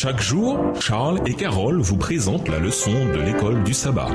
Chaque jour, Charles et Carole vous présentent la leçon de l'école du sabbat.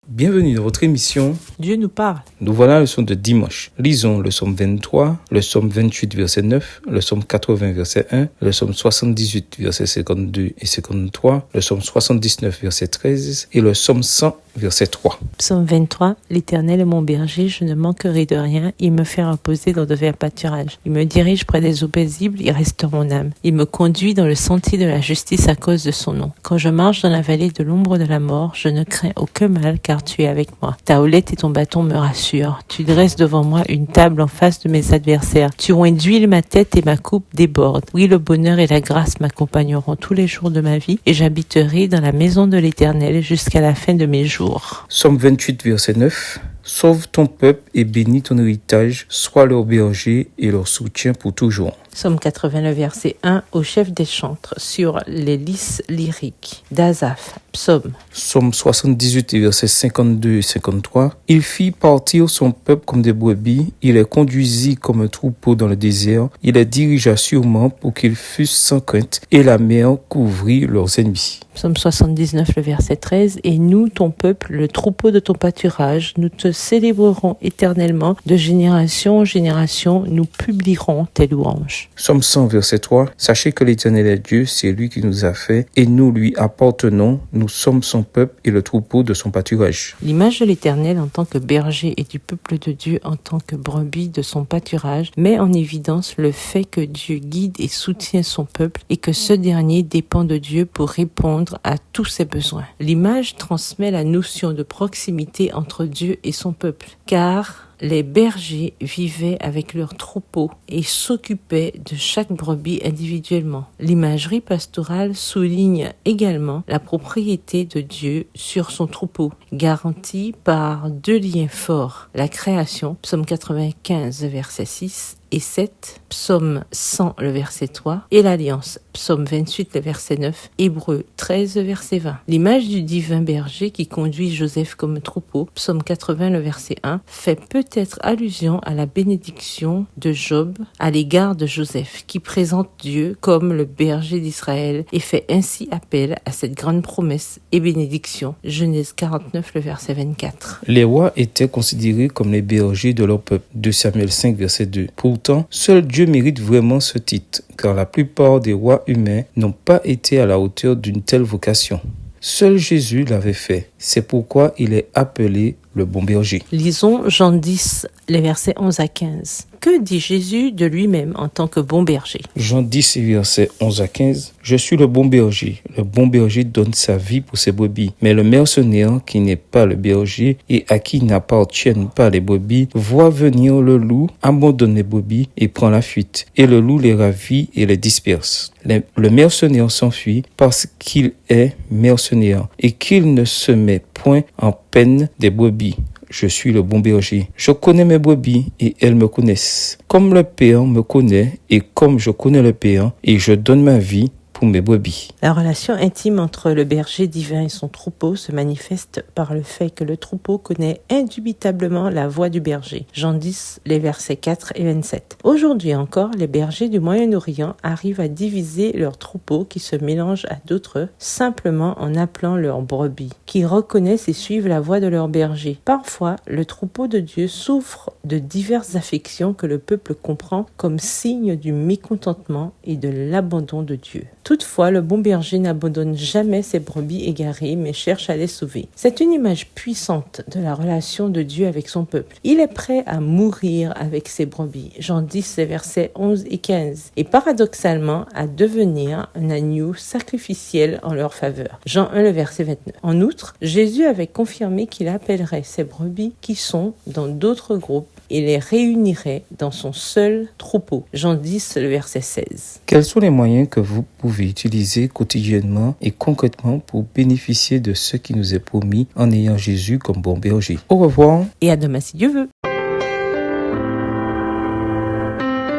Bienvenue dans votre émission Dieu nous parle. Nous voilà à la leçon de dimanche. Lisons le psaume 23, le psaume 28, verset 9, le psaume 80, verset 1, le psaume 78, verset 52 et 53, le psaume 79, verset 13 et le psaume 100, verset 3. Psaume 23. L'Éternel est mon berger, je ne manquerai de rien. Il me fait reposer dans de verts pâturages. Il me dirige près des eaux paisibles, il restaure mon âme. Il me conduit dans le sentier de la justice à cause de son nom. Quand je marche dans la vallée de l'ombre de la mort, je ne crains aucun mal car tu es avec moi. Ta houlette et ton bâton me rassurent. Tu dresses devant moi une table en face de mes adversaires. Tu oins d'huile ma tête et ma coupe déborde. Oui, le bonheur et la grâce m'accompagneront tous les jours de ma vie et j'habiterai dans la maison de l'Éternel jusqu'à la fin de mes jours. Psaume 28, verset 9. Sauve ton peuple et bénis ton héritage, sois leur berger et leur soutien pour toujours. Psaume 89, verset 1, au chef des chantres, sur les lys lyriques d'Asaph. Psaume 78, verset 52 et 53. Il fit partir son peuple comme des brebis, il les conduisit comme un troupeau dans le désert, il les dirigea sûrement pour qu'ils fussent sans crainte, et la mer couvrit leurs ennemis. Psaume 79, le verset 13, et nous, ton peuple, le troupeau de ton pâturage, nous te célébrerons éternellement, de génération en génération, nous publierons tes louanges. Psaume 100, verset 3. Sachez que l'Éternel est Dieu, c'est lui qui nous a fait, et nous lui appartenons, nous sommes son peuple et le troupeau de son pâturage. L'image de l'Éternel en tant que berger et du peuple de Dieu en tant que brebis de son pâturage met en évidence le fait que Dieu guide et soutient son peuple et que ce dernier dépend de Dieu pour répondre à tous ses besoins. L'image transmet la notion de proximité entre Dieu et son peuple, car les bergers vivaient avec leurs troupeaux et s'occupaient de chaque brebis individuellement. L'imagerie pastorale souligne également la propriété de Dieu sur son troupeau, garantie par deux liens forts, la création, psaume 95, verset 6, et 7, psaume 100, le verset 3, et l'alliance, psaume 28, le verset 9, Hébreux 13, verset 20. L'image du divin berger qui conduit Joseph comme troupeau, psaume 80, le verset 1, fait peut-être allusion à la bénédiction de Job à l'égard de Joseph, qui présente Dieu comme le berger d'Israël et fait ainsi appel à cette grande promesse et bénédiction, Genèse 49, le verset 24. Les rois étaient considérés comme les bergers de leur peuple, 2 Samuel 5, verset 2. Pourtant, seul Dieu mérite vraiment ce titre, car la plupart des rois humains n'ont pas été à la hauteur d'une telle vocation. Seul Jésus l'avait fait. C'est pourquoi il est appelé le bon berger. Lisons Jean 10, les versets 11 à 15. Que dit Jésus de lui-même en tant que bon berger? Jean 10, versets 11 à 15. Je suis le bon berger. Le bon berger donne sa vie pour ses brebis. Mais le mercenaire, qui n'est pas le berger et à qui n'appartiennent pas les brebis, voit venir le loup, abandonne les brebis et prend la fuite. Et le loup les ravit et les disperse. Le mercenaire s'enfuit parce qu'il est mercenaire et qu'il ne se met point en peine des brebis. Je suis le bon berger. Je connais mes brebis et elles me connaissent. Comme le Père me connaît et comme je connais le Père, et je donne ma vie pour mes brebis. La relation intime entre le berger divin et son troupeau se manifeste par le fait que le troupeau connaît indubitablement la voix du berger. Jean 10, les versets 4 et 27. Aujourd'hui encore, les bergers du Moyen-Orient arrivent à diviser leurs troupeaux qui se mélangent à d'autres simplement en appelant leurs brebis, qui reconnaissent et suivent la voix de leur berger. Parfois, le troupeau de Dieu souffre de diverses affections que le peuple comprend comme signe du mécontentement et de l'abandon de Dieu. Toutefois, le bon berger n'abandonne jamais ses brebis égarées, mais cherche à les sauver. C'est une image puissante de la relation de Dieu avec son peuple. Il est prêt à mourir avec ses brebis. Jean 10, versets 11 et 15. Et paradoxalement, à devenir un agneau sacrificiel en leur faveur. Jean 1, le verset 29. En outre, Jésus avait confirmé qu'il appellerait ses brebis qui sont dans d'autres groupes et les réunirait dans son seul troupeau. Jean 10, le verset 16. Quels sont les moyens que vous pouvez utiliser quotidiennement et concrètement pour bénéficier de ce qui nous est promis en ayant Jésus comme bon berger? Au revoir. Et à demain si Dieu veut.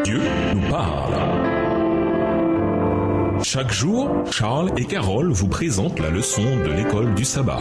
Dieu nous parle. Chaque jour, Charles et Carole vous présentent la leçon de l'école du sabbat.